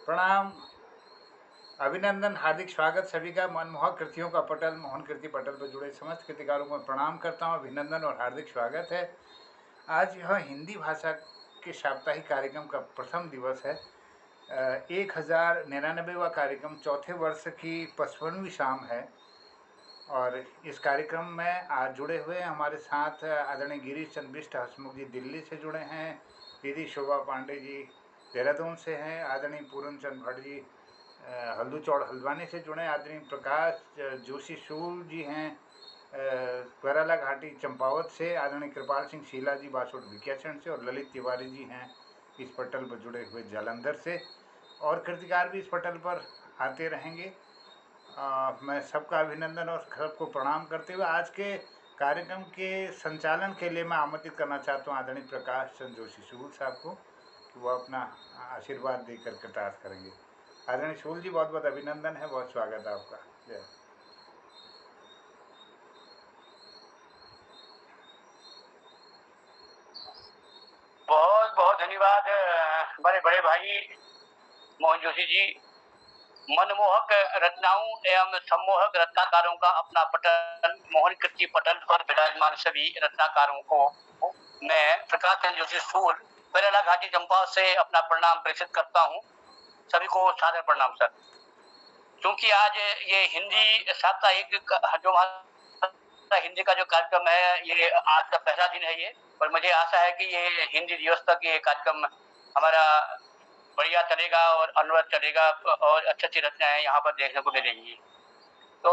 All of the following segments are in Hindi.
प्रणाम, अभिनंदन, हार्दिक स्वागत सभी का। मनमोहक कृतियों का पटल, मोहन कीर्ति पटल पर जुड़े समस्त कृतिकारों को प्रणाम करता हूँ। अभिनंदन और हार्दिक स्वागत है। आज यह हिंदी भाषा के साप्ताहिक कार्यक्रम का प्रथम दिवस है। 1099वां कार्यक्रम, चौथे वर्ष की 55वीं शाम है। और इस कार्यक्रम में आज जुड़े हुए हमारे साथ आदरणीय गिरीश चंद्र बिष्ट हसमुख जी दिल्ली से जुड़े हैं, दीदी शोभा पांडे जी देहरादून से हैं, आदरणीय पूरन चंद भट्ट जी हल्दू चौड़ हल्द्वानी से जुड़े, आदरणीय प्रकाश जोशी शूल जी हैं कराला घाटी चंपावत से, आदरणीय कृपाल सिंह शीला जी बासुट भिकियाचरण से, और ललित तिवारी जी हैं इस पटल पर जुड़े हुए जालंधर से। और कृतिकार भी इस पटल पर आते रहेंगे। मैं सबका अभिनंदन और सबको प्रणाम करते हुए आज के कार्यक्रम के संचालन के लिए मैं आमंत्रित करना चाहता हूँ आदरणीय प्रकाश चंद्र जोशी शूल साहब को कि वो अपना आशीर्वाद देकर कृतार्थ करेंगे। आदरणीय शूल जी, बहुत बहुत अभिनंदन है, बहुत स्वागत है आपका। जय। बहुत बहुत धन्यवाद बड़े बड़े भाई मोहन जोशी जी। मनमोहक रचनाओं एवं सम्मोहक रचनाकारों का अपना पटल, मोहन कीर्ति पटल पर विराजमान सभी रचनाकारों को मैं प्रकाश चंद्र जोशी शूल पेरेला घाटी चंपा से अपना प्रणाम प्रेषित करता हूँ। सभी को सादर प्रणाम सर। क्योंकि आज ये हिंदी साप्ताहिक जो हमारा हिंदी का जो कार्यक्रम है, ये आज का पहला दिन है ये, और मुझे आशा है कि ये हिंदी दिवस तक ये कार्यक्रम हमारा बढ़िया चलेगा और अनवरत चलेगा और अच्छी अच्छी रचनाएं यहाँ पर देखने को मिलेंगी। तो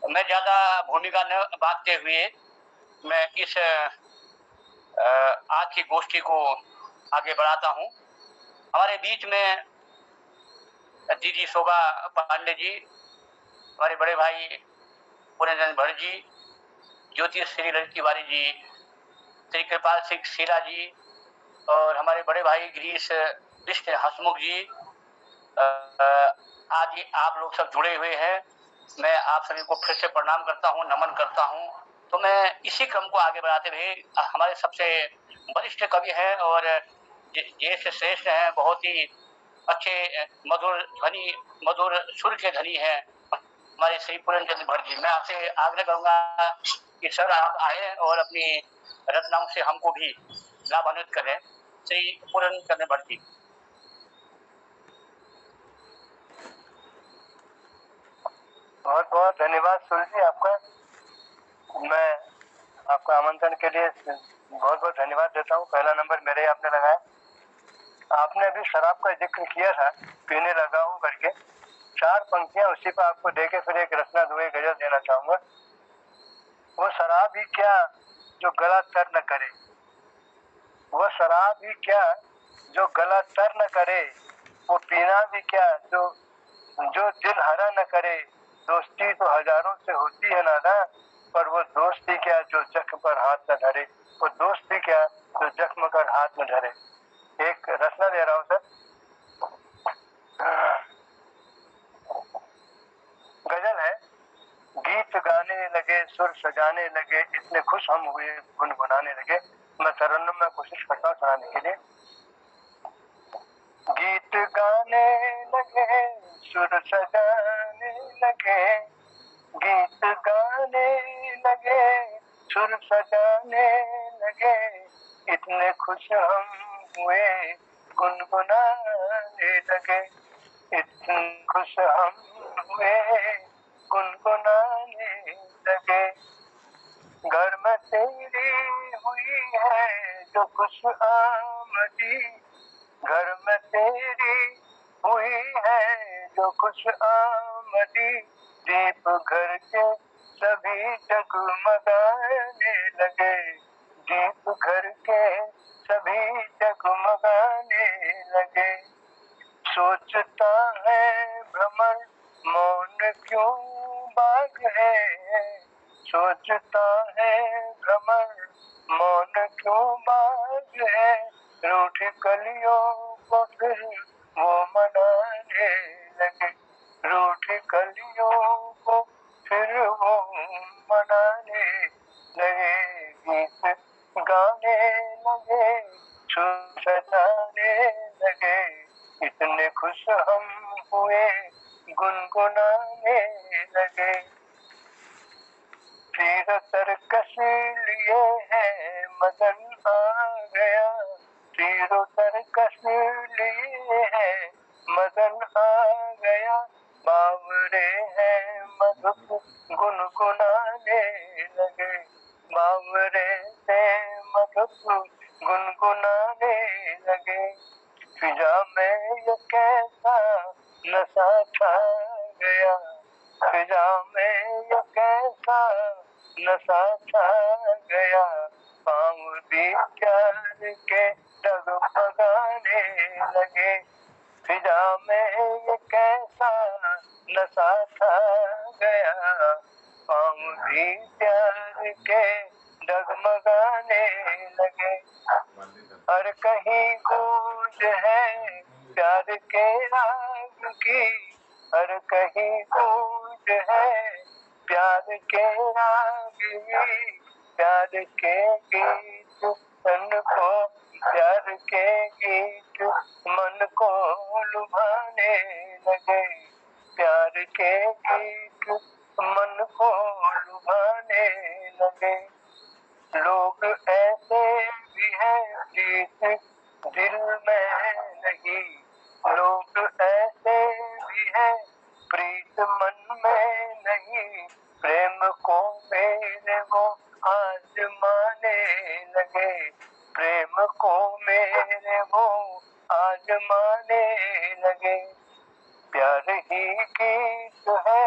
मैं ज्यादा भूमिका न बांटते हुए मैं इस आज की गोष्ठी को आगे बढ़ाता हूँ। हमारे बीच में दीदी शोभा पांडे जी, हमारे बड़े भाई पूरन भट्ट जी, ज्योति श्री ललित तिवारी जी, श्री कृपाल सिंह शीला जी, और हमारे बड़े भाई गिरीश बिष्ट हसमुख जी, आज आप लोग सब जुड़े हुए हैं। मैं आप सभी को फिर से प्रणाम करता हूँ, नमन करता हूँ। तो मैं इसी क्रम को आगे बढ़ाते हुए हमारे सबसे वरिष्ठ कवि हैं और ज्येष्ठ श्रेष्ठ हैं, बहुत ही अच्छे मधुर ध्वनि, मधुर सुर के धनी हैं हमारे श्री पूरन चंद्र भट्ट जी। मैं आपसे आग्रह करूंगा कि सर आप आए और अपनी रचनाओं से हमको भी लाभान्वित करें। श्री पूरन चंद्र भट्ट जी। बहुत बहुत धन्यवाद सुल जी आपका। मैं आपका आमंत्रण के लिए बहुत बहुत धन्यवाद देता हूँ। पहला नंबर मेरे ही आपने लगाया। आपने अभी शराब का जिक्र किया था, पीने लगा हूँ करके। 4 पंक्तियां उसी पर आपको देके फिर एक रचना दुए गजल देना चाहूंगा। वो शराब ही क्या जो गला तर न करे, वो शराब ही क्या जो गला तर न करे, वो पीना भी क्या जो दिल हरा न करे। दोस्ती तो हजारों से होती है नाना, पर वो दोस्ती क्या जो जख्म पर हाथ न धरे, वो दोस्ती क्या जो जख्म कर हाथ न धरे। एक रचना दे रहा हूँ सर। गजल है। गीत गाने लगे, सुर सजाने लगे, इतने खुश हम हुए गुनगुनाने लगे। मैं तरन्नुम में कोशिश करता हूँ सुनाने के लिए। गीत गाने लगे, सुर सजाने लगे, गीत गाने लगे, सुर सजाने लगे, इतने खुश हम हुए गुनगुनाने लगे, इतने खुश हम हुए गुनगुनाने लगे। घर में तेरी हुई है जो खुश आमदी, घर में तेरी हुई है जो खुश आमदी, दीप घर के सभी जगमगाने लगे, दीप घर के सभी जगमगाने लगे। सोचता है भ्रमर मौन क्यों बाग है, सोचता है भ्रमर मौन क्यों बाग है, रूठ कलियों को फिर वो मनाने लगे, रूठ कलियों को फिर वो मनाने लगे। गीत गाने लगे, सुर सजाने लगे, इतने खुश हम हुए गुनगुनाने लगे। फिर तरकश लिए है मदन आ गया, फिर तरकश लिए है मदन आ गया। बावरे हैं मधुप गुनगुनाने लगे, बावरे से मधुप गुनगुनाने लगे। फिजा में ये कैसा नशा छा गया, फिजा में ये कैसा नशा छा गया। पाँव भी प्यार के डगमगाने लगे, फिजा में ये कैसा नशा छा गया। पाँव भी प्यार के डगमगाने लगे। हर कहीं गूंज है प्यार के राग की, हर कहीं गूंज है प्यार के राग की। प्यार के गीत मन को, प्यार के गीत मन को लुभाने लगे, प्यार के गीत मन को लुभाने लगे। लोग ऐसे भी हैं प्रीत दिल में नहीं, लोग ऐसे भी हैं प्रीत मन में नहीं। प्रेम को मेरे वो आजमाने लगे, प्रेम को मेरे वो आजमाने लगे। प्यार ही गीत है,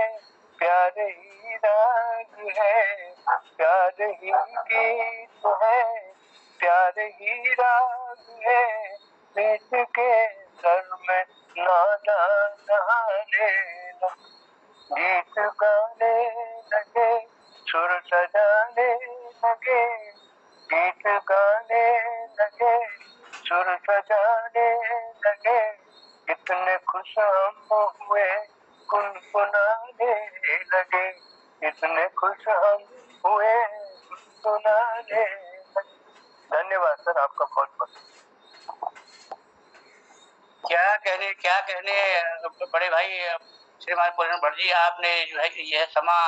प्यार ही राग है, प्यार ही गीत है, प्यार ही राग है। प्रीत के सर में नादा नहाने लगे, गीत गाने लगे, सुर सजाने लगे, गीत गाने लगे, सुर सजाने लगे। इतने खुश हम हुए गुनगुनाने लगे, इतने खुश हम हुए गुनगुनाने लगे। धन्यवाद सर, आपका बहुत बहुत। क्या कहने बड़े भाई श्रीमान पूर्ण भट्ट जी, आपने जो है यह समा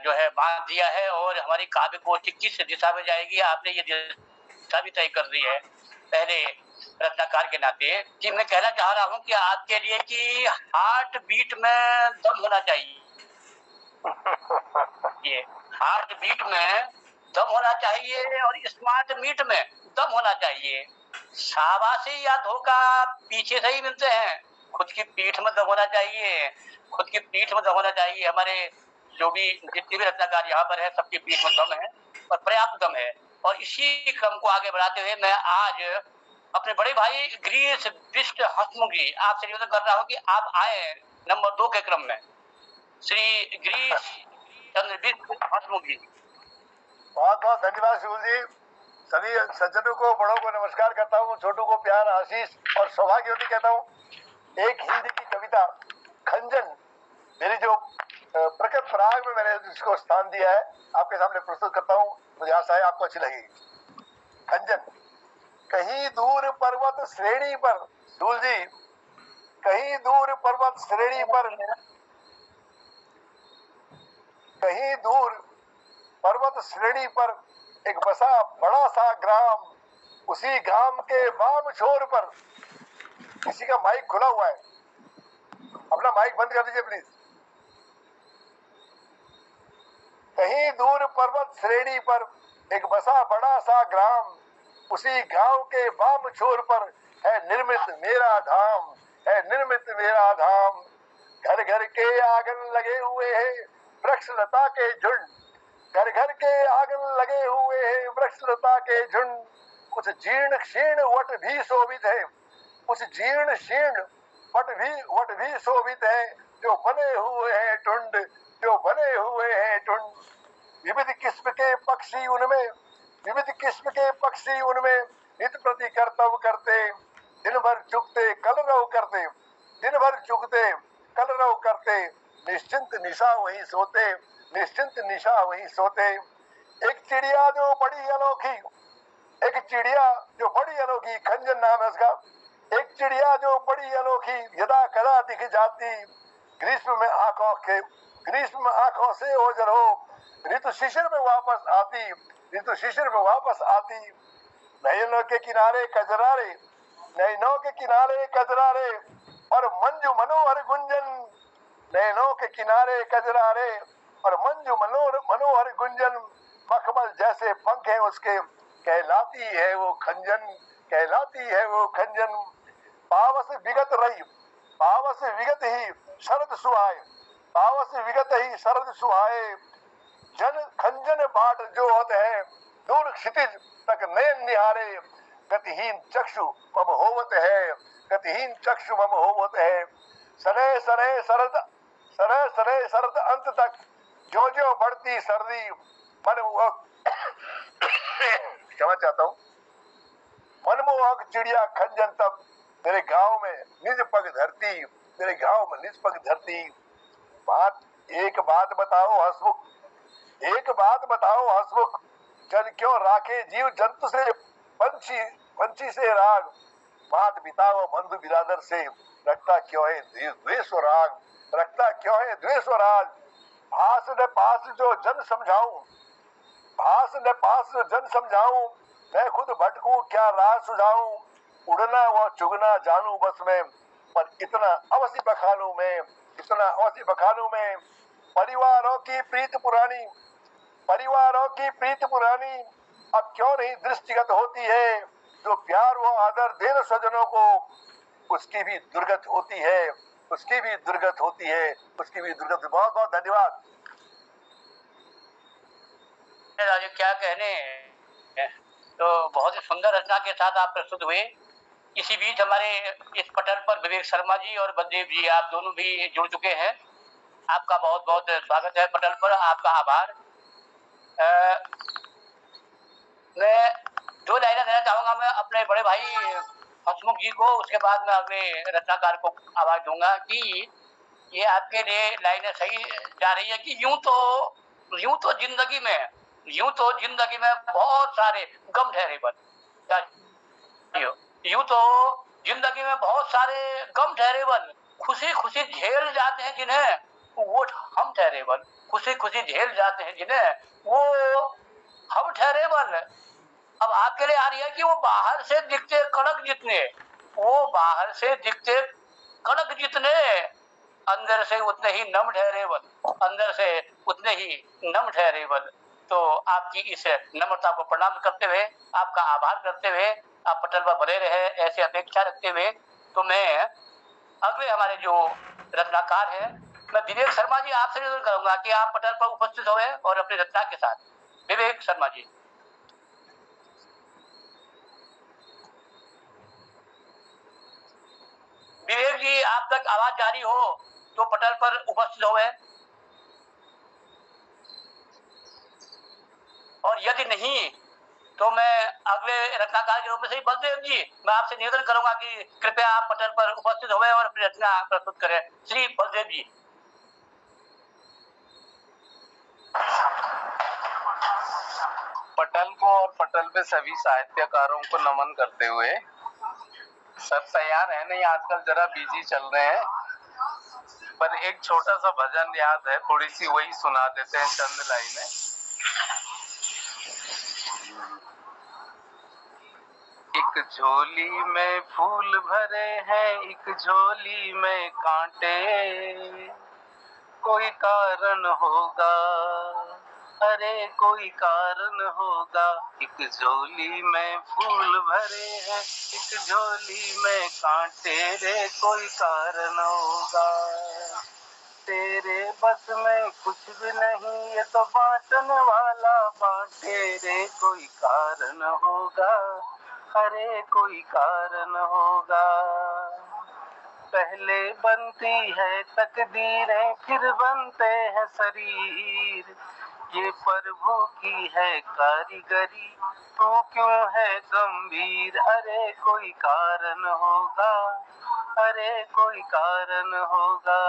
जो है बांध दिया है और हमारी काव्य कोटि किस दिशा में जाएगी आपने ये दिशा भी तय कर दी है पहले रत्नाकार के नाते। जी मैं कहना चाह रहा हूँ कि आपके लिए कि हार्ट बीट में दम होना चाहिए, ये हार्ट बीट में दम होना चाहिए और स्मार्ट मीट में दम होना चाहिए। शाबाशी या धोखा पीछे से ही मिलते हैं, खुद की पीठ में दम होना चाहिए, खुद की पीठ में दम होना चाहिए। हमारे जो भी जितने भी रत्नाकार यहाँ पर है सबकी पीठ में दम है और पर्याप्त दम है। और इसी क्रम को आगे बढ़ाते हुए मैं आज अपने बड़े भाई गिरीश बिष्ट हंसमुख जी आपसे निवेदन कर रहा हूँ कि आप आए नंबर 2 के क्रम में। श्री गिरीश चंद्र बिष्ट हंसमुख जी। बहुत बहुत धन्यवाद शिवल जी। सभी सज्जनों को, बड़ों को नमस्कार करता हूँ, छोटों को प्यार, आशीष और सौभाग्यवती कहता हूँ। एक हिंदी की कविता खंजन, मेरी जो प्रकट पराग में मैंने इसको स्थान दिया है, आपके सामने प्रस्तुत करता हूँ। मुझे आशा है आपको अच्छी लगेगी। खंजन। कहीं दूर पर्वत श्रेणी पर, शिवल जी, कहीं दूर पर्वत श्रेणी पर, कहीं दूर पर्वत श्रेणी पर एक बसा बड़ा सा ग्राम, उसी ग्राम के वाम छोर पर। किसी का माइक खुला हुआ है, अपना माइक बंद कर दीजिए प्लीज। कहीं दूर पर्वत श्रेणी पर एक बसा बड़ा सा ग्राम, उसी गांव के वाम छोर पर है निर्मित मेरा धाम, है निर्मित मेरा धाम। घर घर के आंगन लगे हुए हैं वृक्ष लता के झुंड, घर घर के आंगन लगे हुए हैं वृक्ष लता के झुंड। कुछ जीर्ण शीर्ण वट भी शोभित है, कुछ जीर्ण शीर्ण वट भी शोभित है, जो बने हुए हैं टुंड, जो बने हुए हैं टुंड। विविध किस्म के पक्षी उनमें, विविध किस्म के पक्षी उनमें नित प्रति कर्तव्य करते, दिन भर चुगते कलरव करते, दिन भर चुगते कलरव करते। निश्चिंत निशा वहीं सोते, निश्चिंत निशा वहीं सोते। एक चिड़िया जो बड़ी अनोखी, एक चिड़िया जो बड़ी अनोखी, खंजन नाम है उसका। एक चिड़िया जो बड़ी अनोखी यदा कदा दिख जाती, ग्रीष्म में आंखों से ओझल हो, ऋतु शिशिर में वापस आती, ऋतु शिशिर में वापस आती। नयनों के किनारे कजरारे, नयनों के किनारे कजरारे और मंजू मनोहर गुंजन, नयनों के किनारे कजरारे और मंजू मनोहर गुंजन, मखमल जैसे पंख हैं उसके, कहलाती है वो खंजन, कहलाती है वो खंजन। पावस विगत रही, पावस विगत ही शरद सुहाए, पावस विगत ही शरद सुहाए, जन खंजन बाट जो होते हैं, दूर क्षितिज तक नयन निहारे, गतिहीन चक्षु मम होवत है, गतिहीन चक्षु मम होवत है। सने सने शरद, सने सने शरद अंत तक जो जो बढ़ती सर्दी, मन क्षमा चाहता हूँ, मनमोहक चिड़िया खंजन तब मेरे गांव में निज पग धरती, मेरे गांव में निज पग धरती। एक बात बताओ हंसमुख, एक बात बताओ हंसमुख, जन क्यों राखे जीव जंतु से पंछी, पंछी से राग, मात पिता व बंधु बिरादर से रखता क्यों है द्वेष और राग, रखता क्यों है द्वेष और राग। भास न पास जो जन समझाऊं, भास न पास जन समझाऊं, मैं खुद भटकूं क्या राह सुझाऊं, उड़ना व चुगना जानू बस में, पर इतना अवश्य बखानू में, इतना अवश्य बखानू में। परिवारों की प्रीत पुरानी, परिवारों की प्रीत पुरानी अब क्यों नहीं दृष्टिगत होती है, जो प्यार व आदर देन स्वजनों को, उसकी भी दुर्गत होती है, उसकी भी दुर्गत होती है, उसकी भी दुर्गत। बहुत बहुत धन्यवाद। राजू क्या कहने, तो बहुत ही सुंदर रचना के साथ आप प्रस्तुत हुए। इसी बीच हमारे इस पटल पर विवेक शर्मा जी और बलदेव जी आप दोनों भी जुड़ चुके हैं। आपका बहुत बहुत स्वागत है पटल पर, आपका आभार। मैं दो लाइनें कहना चाहूंगा मैं अपने बड़े भाई हसमुख जी को, उसके बाद मैं अगले रचनाकार को आवाज दूंगा कि ये आपके लिए लाइनें सही जा रही है कि यूं तो जिंदगी में बहुत सारे गम ठहरे बन, यूं तो जिंदगी में बहुत सारे गम ठहरे बन, खुशी खुशी झेल जाते हैं जिन्हें वो हम ठहरे बन, खुशी खुशी झेल जाते हैं जिन्हें वो हम ठहरे बन। अब आपके लिए आ रही है कि वो बाहर से दिखते कड़क जितने, वो बाहर से दिखते कड़क जितने, अंदर से उतने ही नम ठहरे बन, अंदर से उतने ही नम ठहरे बन। तो आपकी इस नम्रता को प्रणाम करते हुए, आपका आभार करते हुए, आप पटल पर बने रहे ऐसे अपेक्षा रखते हुए, तो मैं अगले हमारे जो रचनाकार है, मैं विवेक शर्मा जी आपसे निवेदन करूंगा कि आप पटल पर उपस्थित हुए और अपनी रचना के साथ। विवेक शर्मा जी। विवेक जी आप तक आवाज जारी हो तो पटल पर उपस्थित हुए, और यदि नहीं तो मैं अगले रचनाकार के रूप में से बलदेव जी मैं आपसे निवेदन करूंगा कि कृपया आप पटल पर उपस्थित हुए और अपनी रचना प्रस्तुत करें। श्री बलदेव जी। पटल को और पटल पे सभी साहित्यकारों को नमन करते हुए, सब तैयार है नहीं, आजकल जरा बिजी चल रहे हैं, पर एक छोटा सा भजन याद है, थोड़ी सी वही सुना देते हैं, चंद लाइनें। एक झोली में फूल भरे हैं, एक झोली में कांटे, कोई कारण होगा, अरे कोई कारण होगा। एक झोली में फूल भरे हैं, एक झोली में कांटे, रे कोई कारण होगा। तेरे बस में कुछ भी नहीं, ये तो बांटन वाला बांटे, रे कोई कारण होगा, अरे कोई कारण होगा। पहले बनती है तकदीरें, फिर बनते हैं शरीर, ये प्रभु की है कारीगरी, तू क्यों है गंभीर, अरे कोई कारण होगा, अरे कोई कारण होगा।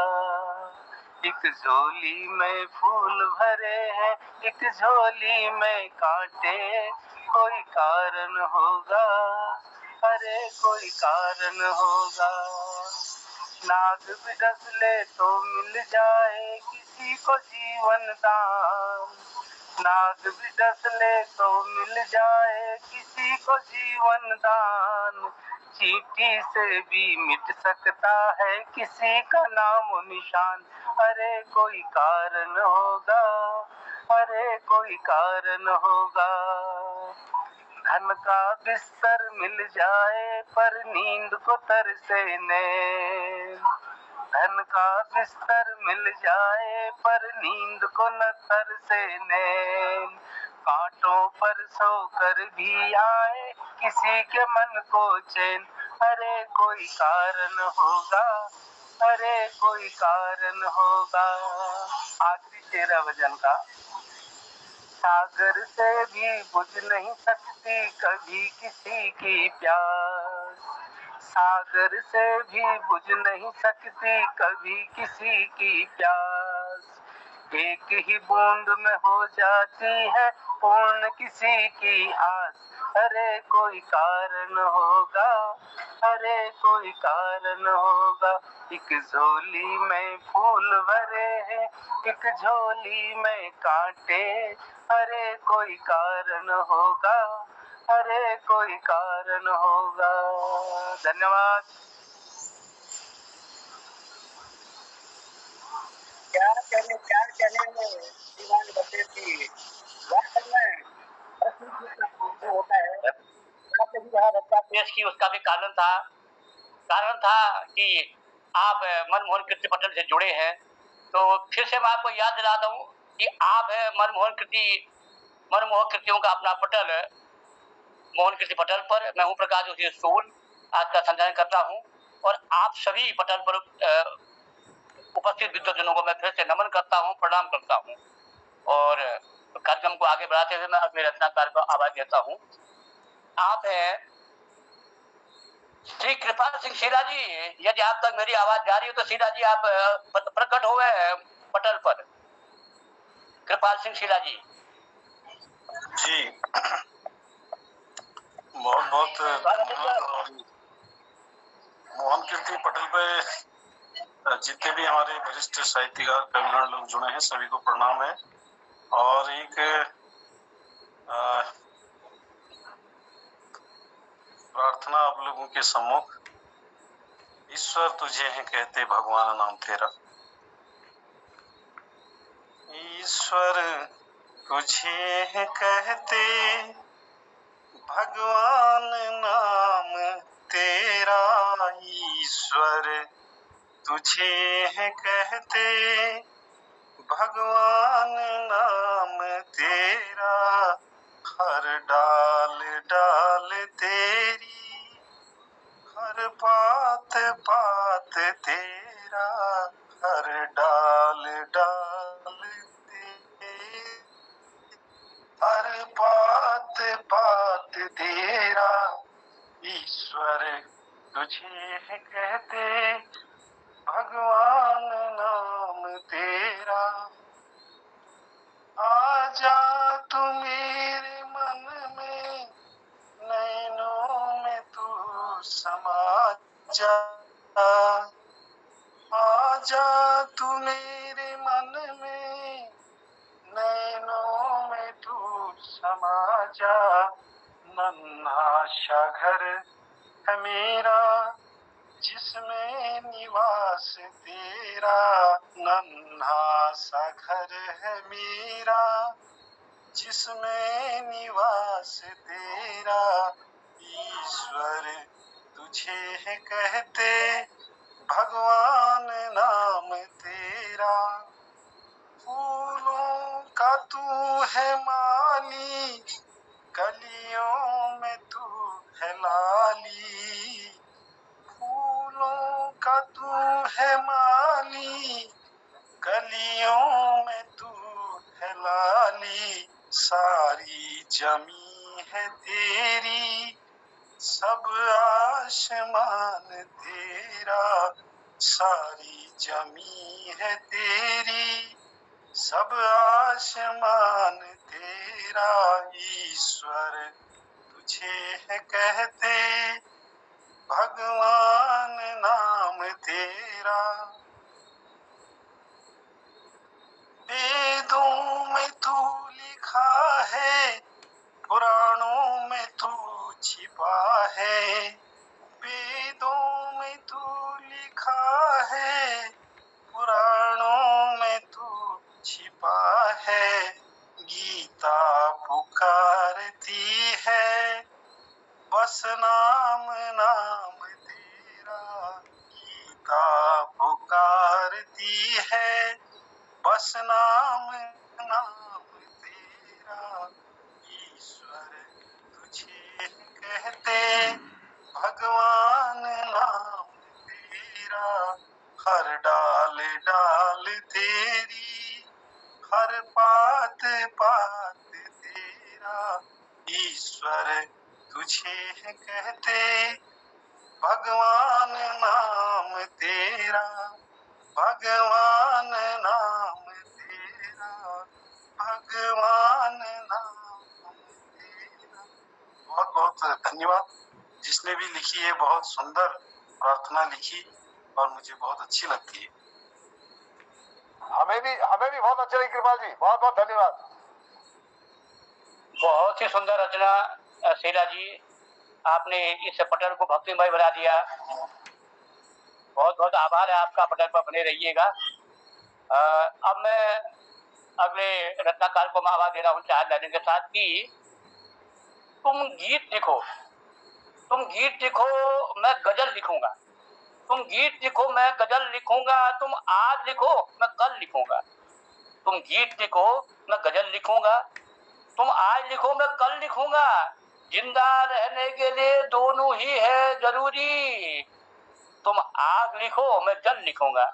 एक झोली में फूल भरे हैं, एक झोली में कांटे, कोई कारण होगा, अरे कोई कारण होगा। नाग भी डस ले तो मिल जाए किसी को जीवन दान, नाग भी डस ले तो मिल जाए किसी को जीवन दान। चींटी से भी मिट सकता है किसी का नाम निशान। अरे कोई कारण होगा, अरे कोई कारण होगा। धन का बिस्तर मिल जाए पर नींद को तरसे नैन, धन का बिस्तर मिल जाए पर नींद को न तरसे नैन। कांटों पर सोकर भी आए किसी के मन को चैन। अरे कोई कारण होगा, अरे कोई कारण होगा। आखिरी 13 वजन का। सागर से भी बुझ नहीं सकती कभी किसी की प्यास, सागर से भी बुझ नहीं सकती कभी किसी की प्यास। एक ही बूंद में हो जाती है पूर्ण किसी की आस। अरे कोई कारण होगा, अरे कोई कारण होगा। एक झोली में फूल भरे हैं, एक झोली में कांटे। अरे कोई कारण होगा, अरे कोई कारण होगा। धन्यवाद। क्या कहने में दीवान बच्चे की वास्तव में प्रश्न होता है। आपने भी कहा रत्ता पेश की, उसका भी कारण था कि आप मनमोहन कीर्ति पटल से जुड़े हैं। तो फिर से मैं आपको याद दिला दूं कि आप है मनमोहक कृतियों का अपना पटल, मोहन कीर्ति पटल पर मैं हूं प्रकाश जोशी सूल आज का संचालन करता हूं। और आप सभी पटल पर उपस्थित विद्वजनों को मैं फिर से नमन करता हूं, प्रणाम करता हूं। और कार्यक्रम को आगे बढ़ाते हुए मैं अगले रचनाकार को आवाज देता हूं। आप हैं श्री कृपाल सिंह शीला जी। यदि आप तक मेरी आवाज जा रही हो तो शीला जी आप प्रकट हो गए पटल पर। कृपाल सिंह शीला जी। जी बहुत बहुत मोहन कीर्ति पटल पे जितने भी हमारे वरिष्ठ साहित्यकार कविगण लोग जुड़े हैं सभी को प्रणाम है। और एक प्रार्थना आप लोगों के सम्मुख। ईश्वर तुझे है कहते भगवान नाम तेरा, ईश्वर तुझे है कहते भगवान नाम तेरा, ईश्वर तुझे है कहते भगवान नाम तेरा। हर डाल डाल तेरी, हर पात पात तेरा, हर डाल डाल तेरी, हर पात पात तेरा। ईश्वर तुझे है कहते भगवान नाम तेरा। आजा तू मेरे मन में, नैनों में तू समा जा। आजा तू मेरे मन में, नैनों में तू समा जा। नन्हा सा घर है मेरा जिसमें निवास तेरा, नन्हा सा घर है मेरा जिसमें निवास तेरा। ईश्वर तुझे है कहते भगवान नाम तेरा। फूलों का तू है माली, कलियों में तू है लाली। फूलों का तू है माली, कलियों में तू है लाली। सारी जमी है तेरी, सब आसमान तेरा। सारी जमी है तेरी, सब आसमान तेरा। ईश्वर तुझे है कहते भगवान नाम तेरा, वेदों में तू लिखा है, पुराणों में तू छिपा है, वेदों में तू लिखा है, पुराणों में तू छिपा है, गीता पुकारती है, बस नाम नाम तेरा, गीता पुकारती है, बस नाम नाम तेरा, ईश्वर तुझे कहते, भगवान नाम तेरा, हर डाल डाल तेरी, हर पात पात तेरा, ईश्वर तुझे कहते, भगवान नाम तेरा, भगवान नाम तेरा, भगवान नाम तेरा। बहुत बहुत धन्यवाद। जिसने भी लिखी है बहुत सुंदर प्रार्थना लिखी और मुझे बहुत अच्छी लगती है। हमें भी बहुत अच्छा लगी कृपाल जी, बहुत बहुत धन्यवाद। बहुत ही सुंदर रचना शीला जी, आपने इस पटल को भक्तिमय बना दिया। बहुत बहुत आभार है आपका, पटल पर बने रहिएगा। अब मैं अगले रत्नाकार को आवाज दे रहा हूँ 4 लाइन के साथ कि तुम गीत लिखो, तुम गीत लिखो, मैं गजल लिखूंगा, तुम गीत लिखो मैं गजल लिखूंगा, तुम आज लिखो मैं कल लिखूंगा, तुम गीत लिखो मैं गजल लिखूंगा, तुम आज लिखो मैं कल लिखूंगा, जिंदा रहने के लिए दोनों ही है जरूरी, तुम आग लिखो मैं जल लिखूंगा,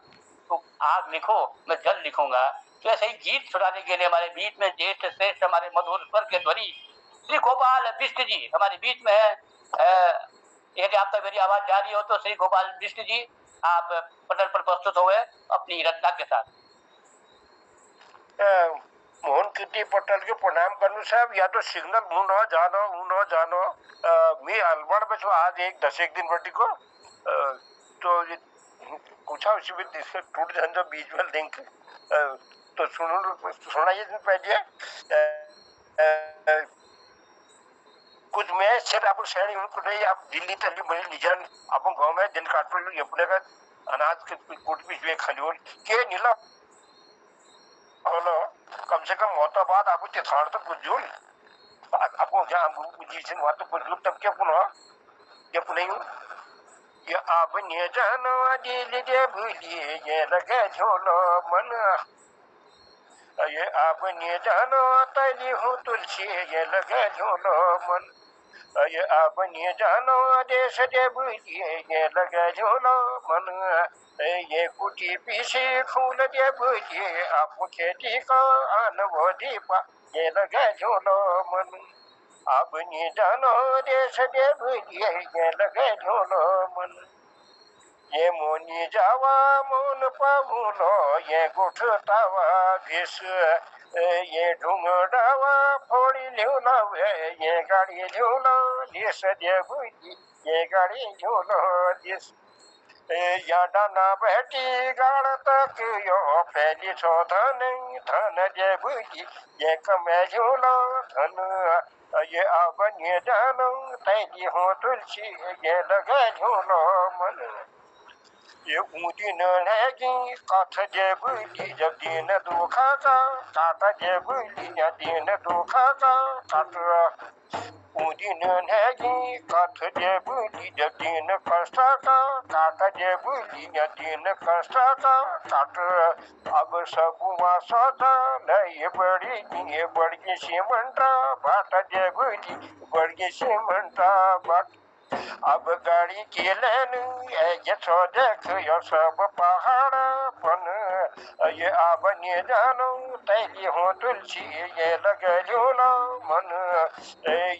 तुम आग लिखो मैं जल लिखूंगा। तो ऐसे ही गीत सुनाने के लिए हमारे बीच में ज्येष्ठ श्रेष्ठ हमारे मधुर स्वर के ध्वनि श्री गोपाल बिष्ट जी हमारे बीच में है। यदि आप तक मेरी आवाज जा रही हो तो श्री गोपाल बिष्ट जी आप पटल पर प्रस्तुत हुए अपनी रचना के साथ। मोहन कीर्ति पटेल के प्रणाम करने साहब, या तो सिग्नल ऊनो जानो मी अलवाड़ में आज 10 दिन बटी को तो कुछ उसी में टूट जान बीच में लिंक तो सुनाइए पहले कुछ मैं सिर्फ आप श्रेणी नहीं, आप दिल्ली तली बड़ी निजान आप गाँव में दिन काट अपने का अनाज के कुछ भी खाली के नीला कम से कम मोता बाद आपको चिथाड़ तो पुजूल आपको जहाँ जिस वहाँ तो पुजूल तब क्या पुनः जब नहीं ये आप ने जानो दिल दे भूलिए ये लगे झोलो मन, ये आप ने जानो तली हूँ तुलसी ये लगे झोलो मन, ये आप ने जानो देश दे भूलिए ये लगे झोलो मन, ये कुटी पीछे फूल दे भूलिए आपको खेती का अनुभव दीपा ये लगे झोलो मन, आप ने जानो देश दे भूलिए ये लगे झोलो मन, ये मोनी जावा मोन पामुलो ये गुठतावा भिस, ये ढूंढावा फोड़ी ल्यूला ये गाड़ी ल्यूला दिस दे भूली ये गाड़ी ल्यूला दिस, या डाना बैठी गाड़ तक यो पहली सो धन धन दे भूली ये कमे ल्यूला धन, ये अब ये जानो तैली हो तुलसी ये लगे झूलो मन, ये ऊँची नगी काठ जे बुली जब दिन दुखा का काटा जे बुली या दिन दुखा का काट, ऊँची नगी काठ जे बुली जब दिन कष्ट का काटा जे बुली या दिन कष्ट का काट, अब सब वासता नहीं बड़ी सीमंटा बाट जे बुली बड़ी सीमंटा बाट, अब गाड़ी की लेन ये तो देख यो सब पहाड़ पन, ये अब ने जानो तैली हो तुलसी ये लगे झूलो मन,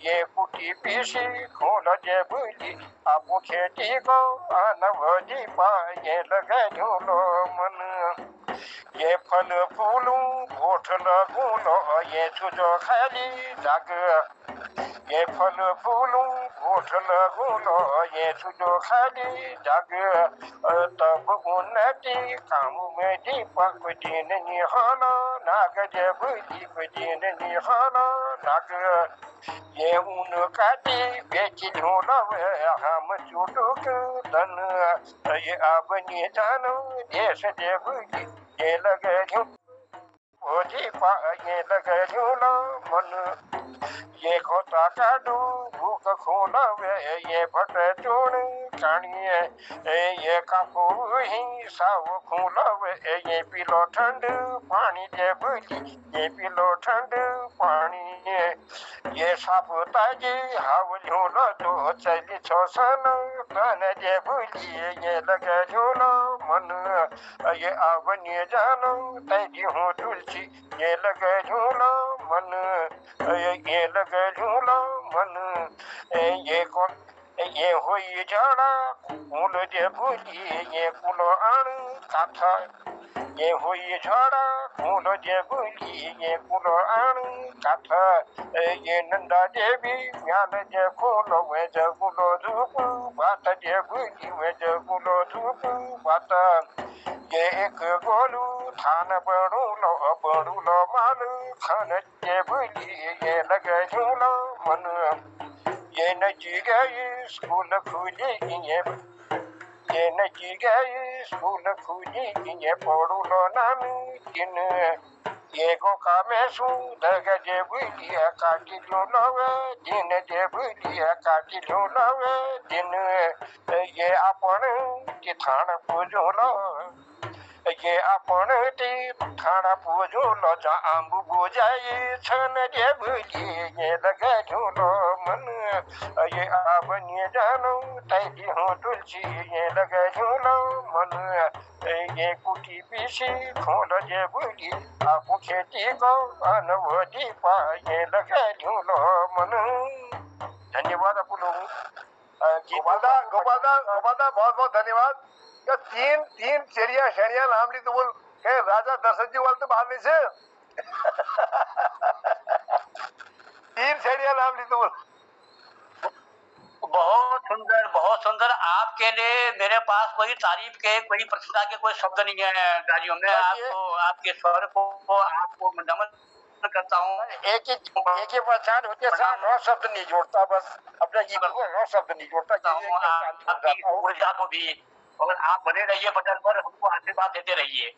ये कुटी पीसी खोल जे बुली आपको खेती को अनव दीपा ये लगे झूलो मन, ये फल फूलू गोठ लगूलो ये छुजो खाली जाग, ये फल फूलू ओठ लगुलो ये सुजो खाली जग तब उन्नति काम में दीपक दिन निहाना नाग जबली को दिन निहाना नाग ये उनका दी बेच ढूंढव हम चुटुक तन ये अब नहीं जानो देश देवली ये लगे ये लगे झूला मन ये खोता काडू भूख खोला ये भट चूण कानिए ये कापू ही साव खोला ये पीलो ठंड पानी जे बुली ये पीलो ठंड पानी ये साफ ताजी हाव झूलो तो चली छोसन तन जे बुली ये लगे झूलो मन ये आवनी जानो तैजी हूँ तुलसी ये लगे झूलो मन ये लगे झूलो मन ये कौन ये हुई झाड़ा फूल जे भूली ये फूलो आण काथा ये हुई झाड़ा फूल जे भूली ये फूलो आण काथा ये नंदा देवी म्याल जे खोलो वे जे फूलो धूप बात जे भूली वे जे फूलो धूप बात ये एक गोलू थान बड़ूलो माल खान जे भूली ये लगे झूलो मन ये नची गई स्कूल खुली ये नची गई स्कूल खुली ये पढ़ूलो नामी दिन ये गो का में सू दग जे बुलिया काटी झूलावे दिन जे बुलिया काटी झूलावे दिन ये अपन के थान पूजोलो ये अपन ती थाना पूजोलो जा आंबू बुझाई छन जे बुली ये लगे झूलो मन ये आवनी जानो तैली हूँ तुलसी ये लगे झूलो मन ये कुटी पीसी खोल जे बुली आपू खेती को अनवधि पा ये लगे झूलो मन। धन्यवाद आपू लोगों गोपालदा बहुत बहुत धन्यवाद। या तीन शेरिया नाम ली तो बोल के राजा दशरथ जी वाले तो बाहर नहीं से तीन शेरिया नाम ली तो बोल। बहुत सुंदर। आपके लिए मेरे पास कोई तारीफ के कोई प्रशंसा के कोई शब्द नहीं है गाजियों में। आपको आपके स्वर को आपको नमन करता हूँ। एक ही पहचान होते साथ नौ शब्द नहीं जोड़ता, बस अपने जीवन को नौ शब्द नहीं जोड़ता। आपकी ऊर्जा को भी, और आप बने रहिए बटन पर, हमको आशीर्वाद देते रहिए।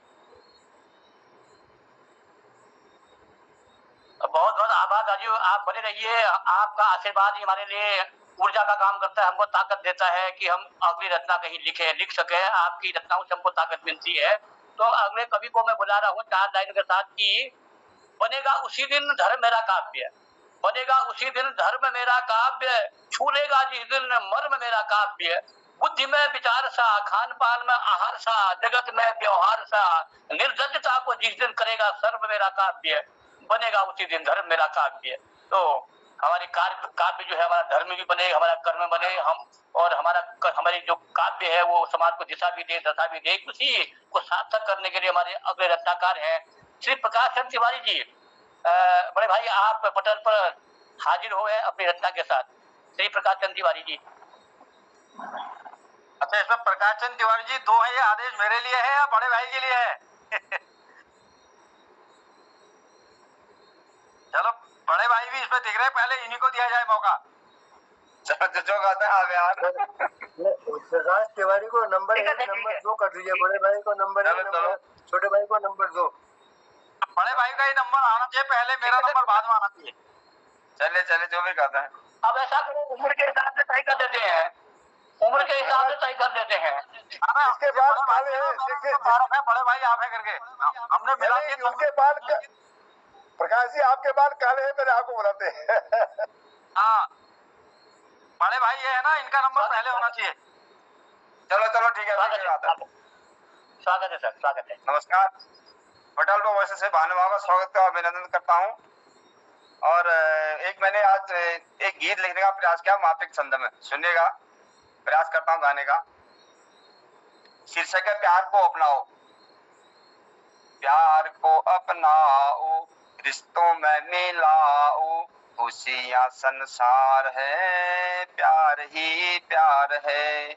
बहुत बहुत आभार राजू, आप बने रहिए। आपका आशीर्वाद ही हमारे लिए ऊर्जा का काम करता है, हमको ताकत देता है कि हम अगली रचना कहीं लिख सके। आपकी रचनाओं से हमको ताकत मिलती है। तो अगले कवि को मैं बुला रहा हूँ 4 लाइन के साथ कि बनेगा उसी दिन धर्म मेरा काव्य, बनेगा उसी दिन धर्म मेरा काव्य, छूलेगा जिस दिन मर्म मेरा काव्य। बुद्धि में विचार सा, खान पान में आहार सा, जगत में व्यवहार सा, निर्जजता को जिस दिन करेगा सर्व मेरा काव्य, बनेगा उसी दिन धर्म मेरा काव्य। तो हमारी काव्य जो है, हमारा धर्म भी बने, हमारा कर्म बने, हम और हमारी जो काव्य है वो समाज को दिशा भी दे, दशा भी दे। उसी को सार्थक करने के लिए हमारे अगले रचनाकार हैं श्री प्रकाश चंद्र तिवारी जी। बड़े भाई आप पटल पर हाजिर हुए अपनी रचना के साथ। श्री प्रकाश चंद्र तिवारी जी। अच्छा, इसमें प्रकाश चंद्र तिवारी जी 2 है, ये आदेश मेरे लिए है या बड़े भाई के लिए है? चलो बड़े भाई भी इसमें दिख रहे हैं, पहले इन्हीं को दिया जाए मौका। जो कहते हैं यार प्रकाश तिवारी को नंबर 2 कर दीजिए, बड़े भाई को नंबर 1, छोटे भाई को नंबर 2। बड़े भाई का ही नंबर आना चाहिए पहले, मेरा नंबर बाद में आना चाहिए। चले जो भी कहते हैं। अब ऐसा करो, उम्र के हिसाब से तय कर देते हैं, उम्र के हिसाब से तय कर देते हैं। इसके बाद काले हैं, बड़े भाई आप है करके हमने मिला के उनके बाल प्रकाश जी आपके बाल काले हैं, मेरे आपको बुलाते हैं। हाँ बड़े भाई ये है ना, इनका नंबर पहले होना चाहिए। चलो ठीक है, स्वागत है सर, स्वागत है। नमस्कार। पटल पर वैसे से भानुमा का स्वागत का अभिनंदन करता हूँ। और मैंने आज एक गीत लिखने का प्रयास किया मापिक छंद में, सुनिएगा। प्रयास करता हूँ गाने का। शीर्षक है प्यार को अपनाओ। प्यार को अपनाओ, रिश्तों में मिलाओ, खुशियाँ संसार है, प्यार ही प्यार है।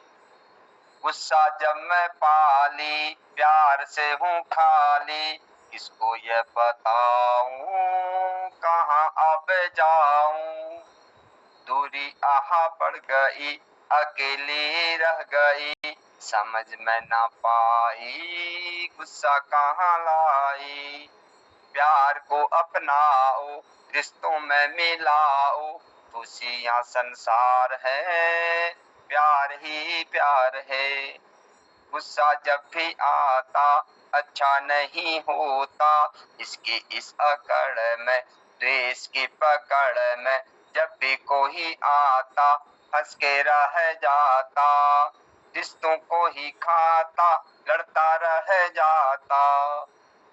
गुस्सा जब मैं पाली, प्यार से हूँ खाली, किसको ये बताऊं, कहाँ अब जाऊं। दूरी आहा बढ़ गई, अकेली रह गई, समझ में ना पाई, गुस्सा कहाँ लाई। प्यार को अपनाओ, रिश्तों में मिलाओ, खुशियाँ संसार है, प्यार ही प्यार है। गुस्सा जब भी आता अच्छा नहीं होता, इसकी इस अकड़ में, द्वेष की पकड़ में, जब भी कोई आता हंस के रह जाता, रिश्तों को ही खाता लड़ता रह जाता।